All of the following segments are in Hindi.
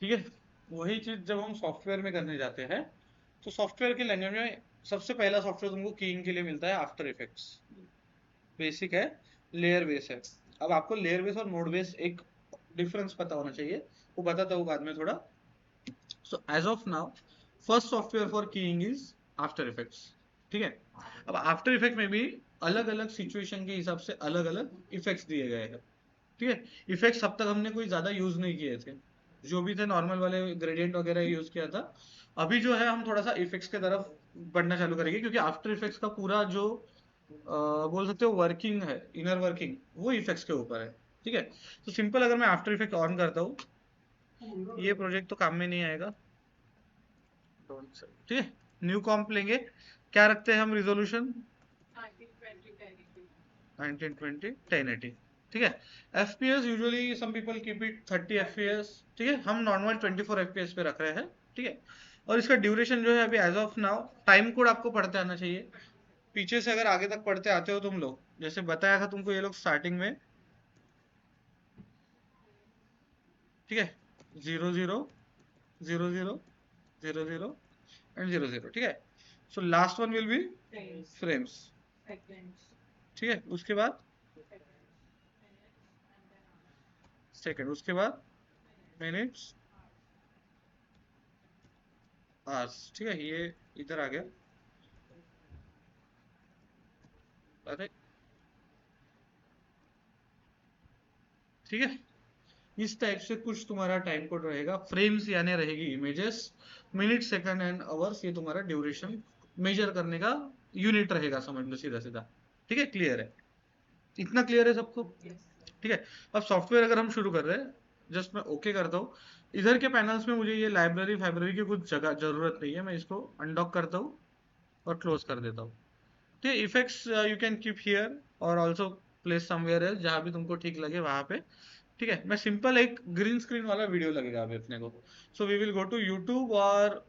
ठीक है। वही चीज जब हम सॉफ्टवेयर में करने जाते हैं, तो सॉफ्टवेयर के लैंग्वेज में सबसे पहला सॉफ्टवेयर तुमको कीइंग के लिए मिलता है आफ्टर इफेक्ट्स। बेसिक है, लेयर बेस है। अब आपको लेयर बेस और नोड बेस एक डिफरेंस पता होना चाहिए, वो बताता हूँ बाद में थोड़ा। So as of now, first software for keying is after effects. ठीक है। अब आफ्टर इफेक्ट में भी अलग अलग सिचुएशन के हिसाब से अलग अलग इफेक्ट्स दिए गए हैं। ठीक है। इफेक्ट्स अब तक हमने कोई ज्यादा यूज नहीं किए थे, जो भी थे नॉर्मल वाले ग्रेडियंट वगैरह यूज किया था। अभी जो है हम थोड़ा सा इफेक्ट्स के तरफ बढ़ना चालू करेंगे, क्योंकि आफ्टर इफेक्ट्स का पूरा जो बोल सकते हो वर्किंग है, इनर वर्किंग, वो इफेक्ट्स के ऊपर है। ठीक है। तो सिंपल, अगर मैं आफ्टर इफेक्ट ऑन करता हूँ, ये प्रोजेक्ट तो काम में नहीं आएगा। ठीक है। न्यू कॉम्प लेंगे, क्या रखते हैं हम रिजोल्यूशन? 1920 1080। ठीक है। FPS usually some people keep it 30 FPS. ठीक है, हम नॉर्मल 24 एफपीएस पे रख रहे हैं। ठीक है। और इसका ड्यूरेशन जो है अभी as of now, time code आपको पढ़ते आना चाहिए। पीछे से अगर आगे तक पढ़ते आते हो तुम लोग, जैसे बताया था तुमको ये लोग स्टार्टिंग में। ठीक है। 00 00 00 एंड 00। ठीक है। So last one will be frames. ठीक है। उसके बाद सेकंड, उसके बाद मिनट्स, आवर्स। ठीक है, ये इधर आ गया। अरे, ठीक है। इस टाइप से कुछ तुम्हारा टाइम कोड रहेगा। फ्रेम्स यानी रहेगी images, minute second and hours ये तुम्हारा ड्यूरेशन मेजर करने का यूनिट रहेगा, समझ लो सीधा सीधा। ठीक है, क्लियर है? इतना क्लियर है सबको? ठीक है। अब सॉफ्टवेयर अगर हम शुरू कर रहे हैं, जस्ट मैं ओके करता हूँ। इधर के पैनल्स में मुझे ये लाइब्रेरी फाइब्रेरी की कुछ जगह जरूरत नहीं है, मैं इसको अनडॉक करता हूँ और क्लोज कर देता हूँ। ठीक है। Effects you can keep here और ऑल्सो प्लेस समवेयर एल्स, जहाँ भी तुमको ठीक लगे वहां पे। ठीक है। मैं सिंपल एक ग्रीन स्क्रीन वाला वीडियो लगेगा अभी अपने को। So we will go to YouTube, और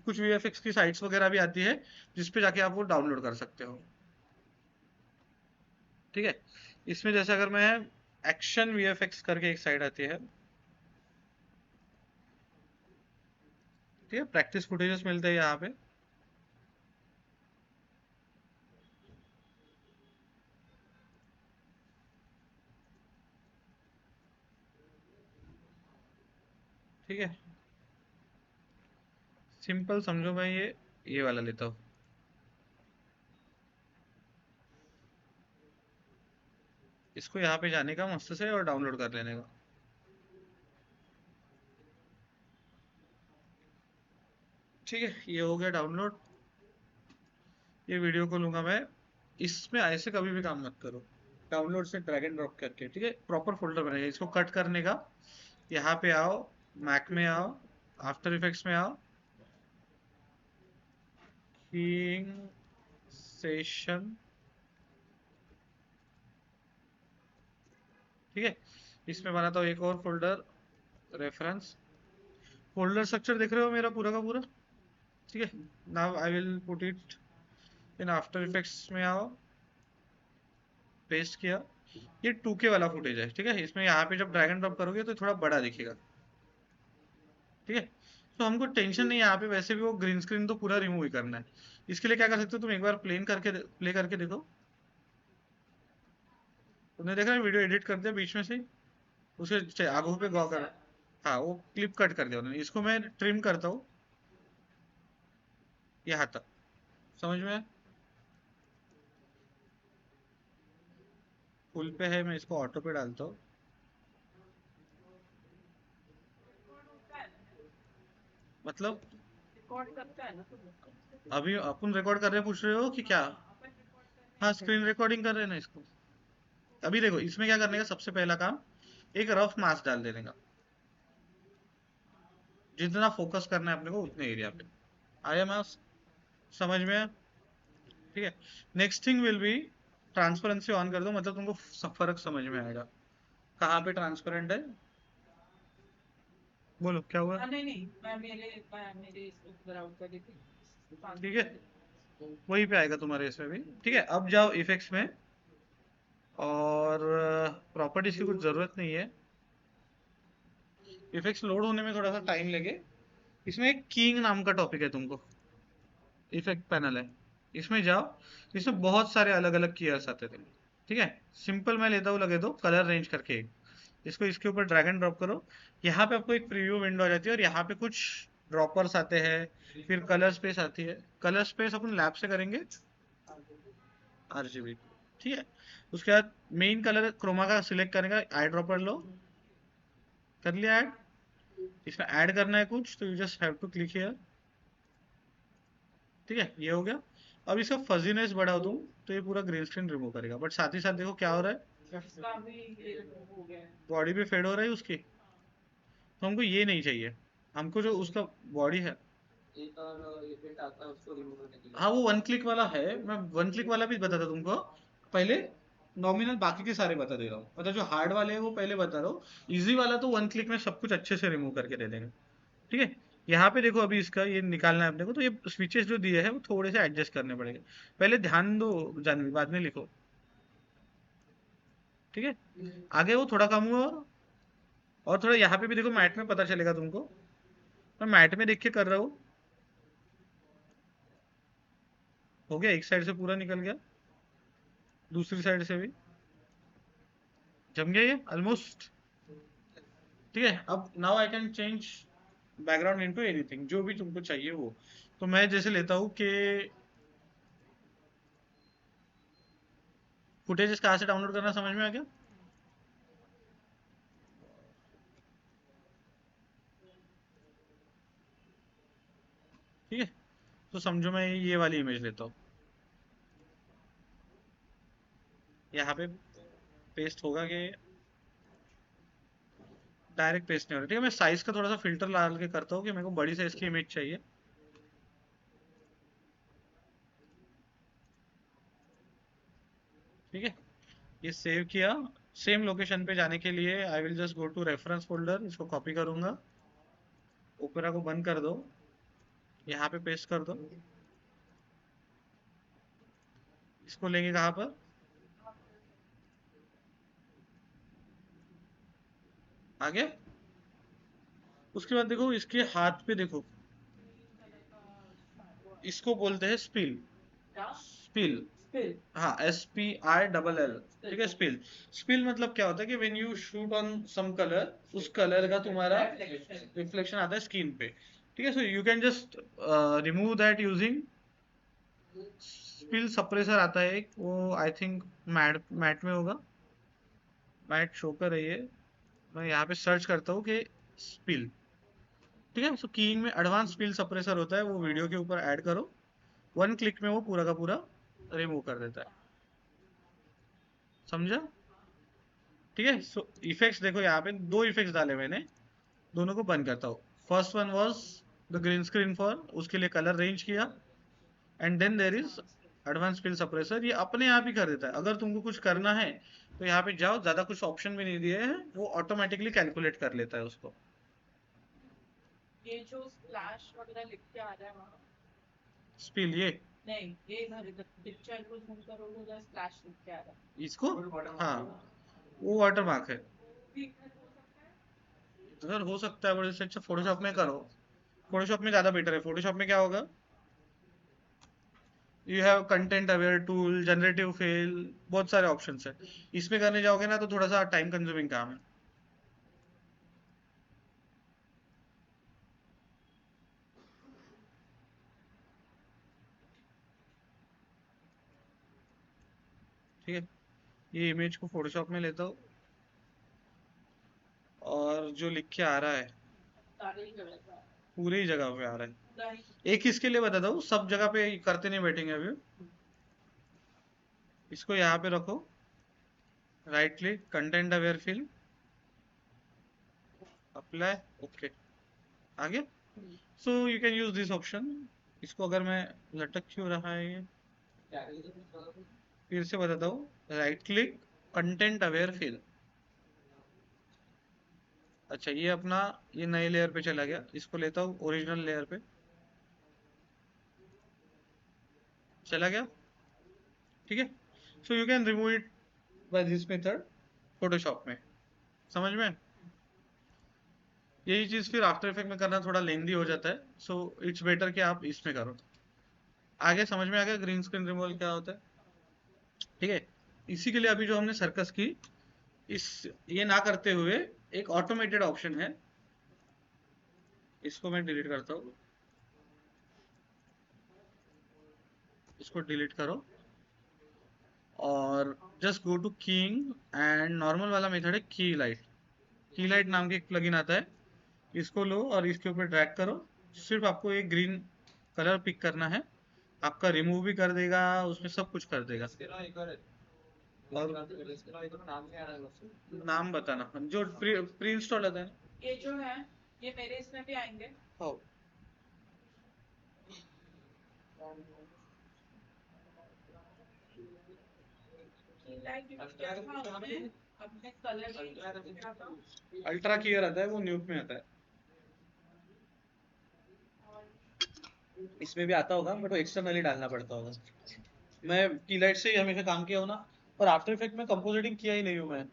कुछ वीएफएक्स की साइट्स वगैरह भी आती है, जिसपे जाके आप वो डाउनलोड कर सकते हो। ठीक है। इसमें जैसे अगर मैं, एक्शन वीएफएक्स करके एक साइट आती है। ठीक है, प्रैक्टिस फुटेजेस मिलते हैं यहाँ पे। ठीक है। सिंपल समझो, मैं ये वाला लेता हूँ। इसको यहाँ पे जाने का मस्त से और डाउनलोड कर लेने का। ठीक है, ये हो गया डाउनलोड। ये वीडियो को लूंगा मैं। इसमें ऐसे कभी भी काम मत करो, डाउनलोड से ड्रैग एंड ड्रॉप करके। ठीक है, प्रॉपर फोल्डर बनेगा इसको कट करने का। यहाँ पे आओ, मैक में आओ, आफ्टर इफेक्ट्स में आओ, कीइंग सेशन। ठीक है। इसमें बनाता हूँ एक और फोल्डर, रेफरेंस। फोल्डर स्ट्रक्चर देख रहे हो मेरा पूरा का पूरा? ठीक है। Now I will put it in after effects में आओ, पेस्ट किया। ये 2K वाला फुटेज है। ठीक है, इसमें यहाँ पे जब ड्रैग एंड ड्रॉप करोगे तो थोड़ा बड़ा दिखेगा। ठीक है। तो हमको टेंशन नहीं है, यहाँ पे वैसे भी वो ग्रीन स्क्रीन तो पूरा रिमूव ही करना है। इसके लिए क्या कर सकते हो, तुम एक बार प्ले करके देखो। तुमने देखा वीडियो एडिट कर दिया बीच में से ही, उसके आगू पे गौ कर। हाँ, वो क्लिप कट कर दिया उन्होंने। इसको मैं ट्रिम करता हूँ यहाँ तक, समझ में? फुल पे है, मैं इसको ऑटो पे डालता हूँ। मतलब अभी अपन रिकॉर्ड कर रहे हैं, पूछ रहे हो कि क्या? हाँ, स्क्रीन रिकॉर्डिंग कर रहे हैं ना इसको। अभी देखो, इसमें क्या करने का सबसे पहला काम, एक रफ मास्क डाल देने का। जितना फोकस करना है अपने को उतने एरिया पे। आया मास्क, समझ में आया? ठीक है। Next thing will be, transparency on कर दो, मतलब तुमको फर्क समझ में आएगा कहाँ पे ट्रांसपेरेंट है। बोलो क्या हुआ? ठीक है, वहीं पे आएगा तुम्हारे इसमें भी। ठीक है, अब जाओ इफेक्ट्स में, और प्रॉपर्टीज की कुछ जरूरत नहीं है। इफेक्ट्स लोड होने में थोड़ा सा टाइम लगे। इसमें एक कीइंग नाम का टॉपिक है, तुमको इफेक्ट पैनल है, इसमें जाओ। इसमें बहुत सारे अलग अलग कीयर्स आते थे, ठीक है। सिंपल मैं लेता हूँ, लगे दो कलर रेंज करके एक। इसको इसके ऊपर ड्रैग एंड ड्रॉप करो। यहाँ पे आपको एक प्रीव्यू विंडो आ जाती है और यहाँ पे कुछ ड्रॉपर्स आते हैं, फिर कलर स्पेस आती है। कलर स्पेस अपन लैब से करेंगे, आरजीबी, ठीक है। उसके बाद मेन कलर क्रोमा का सिलेक्ट करने का आई ड्रॉपर लो, कर लिया ऐड। इसमें ऐड करना है कुछ तो you just have to click here, ठीक है, ये हो गया। अब इसका फजीनेस बढ़ा दूं तो ये पूरा ग्रीन स्क्रीन रिमूव करेगा, बट साथ ही साथ देखो क्या हो रहा है, बॉडी भी फेड हो रही है उसकी। तो हमको ये नहीं चाहिए, हमको जो उसका बॉडी है। हाँ वो वन क्लिक वाला है, मैं वन क्लिक वाला भी बताता तुमको पहले। नॉमिनल बाकी के सारे बता दे रहा हूँ, मतलब जो हार्ड वाले हैं वो पहले बता रहा हूँ। इजी वाला तो वन क्लिक में सब कुछ अच्छे से रिमूव करके दे देंगे, ठीक है। यहाँ पे देखो, अभी इसका ये निकालना है अपने को, तो ये स्विचेस जो दिए हैं वो थोड़े से एडजस्ट करने पड़ेंगे। पहले ध्यान दो जानवी, बाद में लिखो, ठीक है। आगे वो थोड़ा कम हुआ, और थोड़ा यहाँ पे भी देखो, मैट में पता चलेगा तुमको। मैं मैट में देख के कर रहा हूँ, हो गया, एक साइड से पूरा निकल गया, दूसरी साइड से भी जम गया ये ऑलमोस्ट, ठीक है। अब now I can change background into anything, जो भी तुमको चाहिए वो। तो मैं जैसे लेता हूँ कि फुटेजेस कहाँ से डाउनलोड करना, समझ में आ गया। ठीक है, तो समझो मैं ये वाली इमेज लेता हूँ, यहाँ पे पेस्ट होगा कि डायरेक्ट पेस्ट नहीं हो रहा, ठीक है। मैं साइज का थोड़ा सा फिल्टर डाल के करता हूँ कि मेरे को बड़ी साइज की इमेज चाहिए, ठीक है। ये सेव किया। सेम लोकेशन पे जाने के लिए I will just go to reference folder, इसको कॉपी करूंगा, ओपेरा को बंद कर दो, यहाँ पे पेस्ट कर दो। इसको लेंगे कहाँ पर, आगे। उसके बाद देखो इसके हाथ पे देखो, इसको बोलते हैं स्पिल, स्पिल, हाँ, SPILL, ठीक है, स्पिल। स्पिल मतलब क्या होता है कि when you shoot on some colour, उस कलर का तुम्हारा रिफ्लेक्शन आता है स्क्रीन पे, ठीक है। So you can just remove that using spill suppressor आता है एक, वो आई थिंक मैट मैट में होगा, मैट शो कर रही है। मैं यहाँ पे सर्च करता हूँ कि स्पिल, ठीक है। सो कीइंग में एडवांस स्पिल सप्रेसर होता है, वो वीडियो के ऊपर ऐड करो, वन क्लिक में वो पूरा का पूरा रिमूव कर देता है, समझा, ठीक है। सो इफेक्ट्स देखो, यहाँ पे दो इफेक्ट्स डाले मैंने, दोनों को बंद करता हूँ। First one was the green screen for, उसके लिए कलर रेंज किया, and then there is advance spill suppressor, ये अपने आप ही कर देता है। अगर तुमको कुछ करना है तो यहाँ पे जाओ, ज्यादा कुछ ऑप्शन भी नहीं दिए हैं, वो ऑटोमेटिकली कैलकुलेट कर लेता है उसको। ये जो स्प्लैश वगैरह लिख के आ रहा है वहाँ, स्पिल, ये नहीं, ये इधर इधर पिक्चर को जूम करोगे तो स्प्लैश लिख के आ रहा है इसको, हाँ, वो वाटर मार्क है। इधर हो सकता है, बड़े से अच्छा फोटोशॉप में करो, फोटोशॉप में ज्यादा बेटर है। फोटोशॉप में क्या होगा, you have content aware tool, generative fail, बहुत सारे ऑप्शन है। इसमें करने जाओगे ना तो थोड़ा सा टाइम कंज्यूमिंग काम है, ठीक है। ये इमेज को फोटोशॉप में लेता हूँ, और जो लिख के आ रहा है पूरी जगह पे आ रहा है। एक इसके लिए बताता हूँ, सब जगह पे करते नहीं बैठेंगे अभी। इसको यहाँ पे रखो, right click, content aware fill, apply, okay, आगे। So you can use this option. इसको अगर मैं, लटक क्यों रहा है ये, फिर से बताता हूँ, right click, content aware fill. अच्छा, ये अपना, ये नए लेयर पे चला गया, इसको लेता हूँ ओरिजिनल लेयर पे, चला गया, ठीक है। So you can remove it by this method Photoshop में, समझ में। यही चीज फिर आफ्टर इफेक्ट में करना थोड़ा लेंदी हो जाता है, सो इट्स बेटर कि आप इसमें करो। आगे समझ में आ गया ग्रीन स्क्रीन रिमूवल क्या होता है? ठीक है। इसी के लिए अभी जो हमने सर्कस की, इस ये ना करते हुए एक ऑटोमेटेड ऑप्शन है, इसको मैं डिलीट करता हूँ, इसको डिलीट करो और just go to keying and normal वाला मेथड है की लाइट। की लाइट नाम के एक प्लगइन आता है, इसको लो और इसके ऊपर ड्रैग करो। सिर्फ आपको एक ग्रीन कलर पिक करना है, आपका रिमूव भी कर देगा, उसमें सब कुछ कर देगा। और नाम बताना जो प्री इंस्टॉल है ना। ये जो है ये मेरे इसमें भी आएंगे। हाँ। लाइक क्या था उसमें अपने कलर क्या था? अल्ट्रा क्लियर आता है, वो न्यूक में आता है। इसमें भी आता होगा बट वो एक्सटर्नली डालना पड़ता होगा। मैं कीलाइट से ही हमेशा काम किया हूँ ना, और आफ्टर इफेक्ट में कंपोजिटिंग किया ही नहीं हूँ मैं,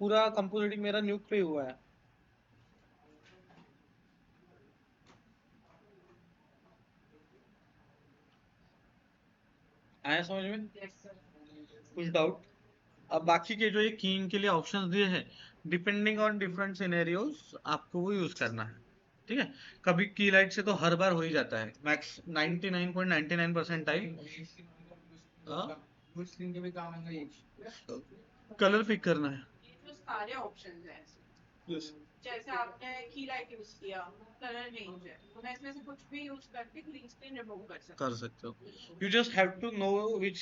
पूरा कंपोजिटिंग मेरा न्यूक पे ही हुआ है। आया समझ में? कुछ डाउट? अब बाकी के जो ये कीइंग के लिए ऑप्शंस दिए हैं, डिपेंडिंग ऑन डिफरेंट सिनेरियोज आपको वो यूज करना है। ठीक है। कभी की लाइट से तो हर बार हो ही जाता है, मैक्स 99.99% टाइम कलर पिक करना है। ये जो सारे ऑप्शंस हैं, Yes. जैसे आपने की लाइट यूज किया, कलर रेंज है, तो मैं इसमें से कुछ भी यूज करके ग्रीन स्क्रीन रिमूव कर सकते हो। You just have to know which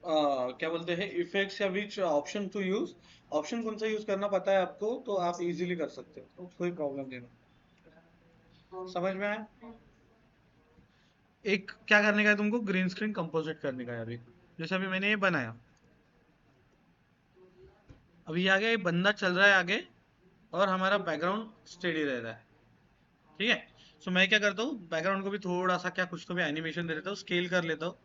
क्या बोलते हैं इफेक्ट्स या which option to use. Option कौन सा यूज करना पता है आपको तो आप इजीली कर सकते हो, कोई प्रॉब्लम नहीं। समझ में आया? एक क्या करने का है तुमको, ग्रीन स्क्रीन कंपोजिट करने का है अभी। जैसे अभी मैंने ये बनाया, अभी आगे ये बंदा चल रहा है आगे, और हमारा बैकग्राउंड स्टेडी रह रहा है। ठीक है। सो मैं क्या करता हूँ, बैकग्राउंड को भी थोड़ा सा क्या कुछ तो भी एनिमेशन दे देता हूँ, स्केल कर लेता हूँ।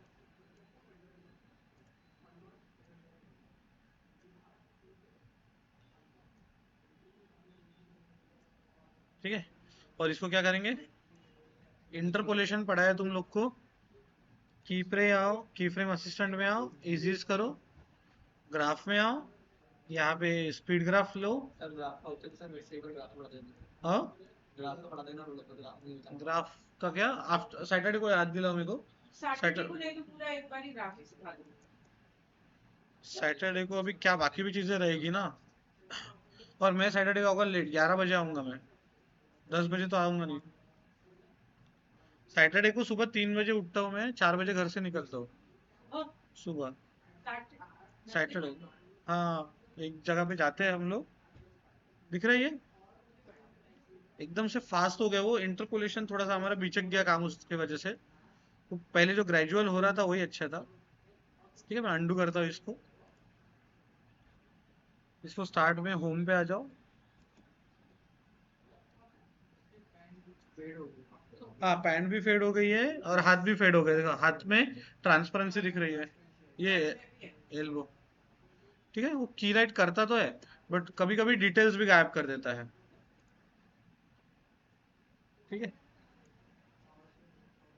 ठीक है। और इसको क्या करेंगे, इंटरपोलेशन पढ़ा है तुम लोग को, की फ्रेम आओ, की फ्रेम असिस्टेंट में आओ, इजीज करो, ग्राफ में आओ, यहाँ पे स्पीड ग्राफ लो। हाँ, ग्राफ का क्या, आप सैटरडे को याद दिलाओ मेरे को। सैटरडे को नहीं तो पूरा एक बार ही ग्राफिक्स सिखा दूँ। सैटरडे को अभी क्या बाकी भी चीजें रहेगी ना, और मैं सैटरडे को आऊंगा लेट, 11 बजे आऊंगा मैं, 10 बजे तो आऊंगा नहीं। सैटरडे को सुबह 3 बजे उठता हूँ मैं, 4 बजे घर से निकलता हूँ सुबह। सैटरडे, हाँ, एक जगह पे जाते हैं हम लोग, दिख रही है, एकदम से फास्ट हो गया वो इंटरपोलेशन, थोड़ा सा हमारा बिचक गया काम उसके वजह से। तो पहले जो ग्रेजुअल हो रहा था वही अच्छा था। ठीक है, मैं अंडू करता हूँ इसको। इसको स्टार्ट में होम पे आ जाओ। हाँ, पैंट भी फेड हो गई है और हाथ भी फेड हो गए, देखो हाथ में ट्रांसपेरेंसी दिख रही है, ये एल्बो। ठीक है, वो की राइट करता तो है बट कभी कभी डिटेल्स भी गायब कर देता है। ठीक है,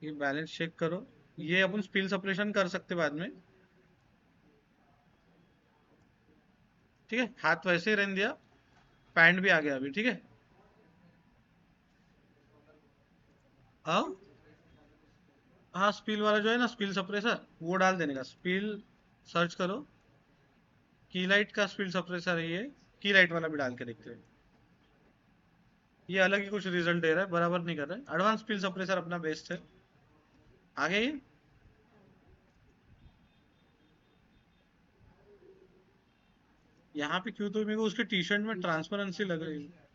ये बैलेंस चेक करो, ये अपन स्पिल सेपरेशन कर सकते बाद में। ठीक है, हाथ वैसे ही रहने दिया, पैंट भी आ गया अभी। ठीक है। हाँ, हाँ, स्पिल वाला जो है ना, स्पिल सप्रेसर वो डाल देने का, स्पिल सर्च करो, की लाइट का स्पिल सप्रेसर है ये, की लाइट वाला भी डाल के देखते हैं। ये अलग ही कुछ रिजल्ट दे रहा है, बराबर नहीं कर रहा है। एडवांस स्पिल सप्रेसर अपना बेस्ट है। आगे ये यहाँ पे क्यों तो मेरे को उसके टी शर्ट में ट्रांसपेरेंसी लग रही है,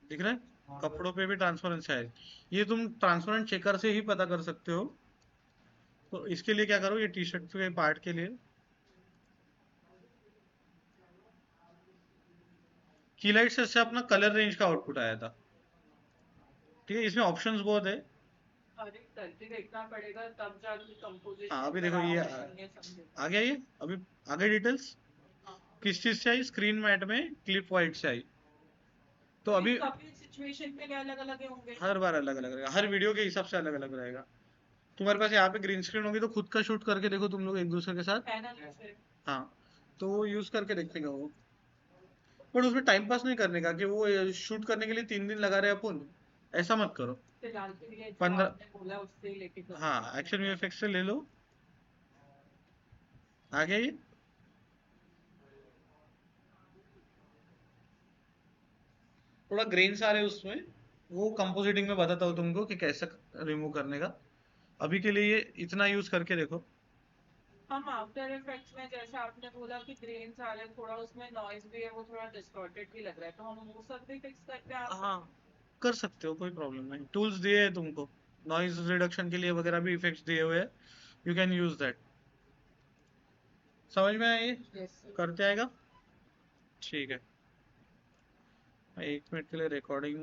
दिख रहा है, कपड़ों पे भी ट्रांसपेरेंसी है। ये तुम ट्रांसपेरेंट चेकर से ही पता कर सकते हो। तो इसके लिए क्या करो, ये टी शर्ट के पार्ट के लिए की लाइट से अपना कलर रेंज का आउटपुट आया था। ठीक है, इसमें ऑप्शंस बहुत है। अरे करके देखना पड़ेगा तब जाके हाँ, कंपोजिशन अभी देखो ये बराबर होंगे समझे। आ गया, ये अभी आ गई डिटेल्स। किस चीज से आई, स्क्रीन मैट में क्लिप वाइट से आई। तो अभी काफी सिचुएशन पे क्या अलग अलग होंगे। हर बार अलग अलग रहेगा, हर वीडियो के हिसाब से अलग अलग रहेगा। तुम्हारे पास यहाँ पे ग्रीन स्क्रीन होगी तो खुद का शूट करके देखो तुम लोग एक दूसरे के साथ। है ना जैसे। हाँ, तो वो यूज करके देखेगा वो। पर उसमें टाइम पास नहीं करने का कि वो शूट करने के लिए 3 दिन लगा रहे अपन, ऐसा मत करो। फिलहाल के लिए जो 15, आपने बोला उससे ही लेके करो। हाँ एक्शन वीएफएक्स से ले लो। आगे ये थोड़ा ग्रेन्स आ रहे हैं उसमें, वो कंपोजिटिंग में बताता हूँ तुमको कि कैसे रिमूव करने का। अभी के लिए ये इतना यूज करके देखो। हम आफ्टर इफेक्ट्स में जैसे आपने बोला कि ग्रेन्स आ रहे हैं, थोड़ा उसमें नॉइज भी है, वो थोड़ा डिस्टॉर्टेड भी लग रहा है, तो हम वो सब भी फिक्स करते हैं आप। हाँ कर सकते हो, कोई प्रॉब्लम नहीं, टूल्स दिए हैं तुमको, नॉइज रिडक्शन के लिए वगैरह भी इफेक्ट्स दिए हुए हैं, यू कैन यूज दैट। समझ में आया ये, यस। करते आएगा। ठीक है, मैं 1 मिनट के लिए रिकॉर्डिंग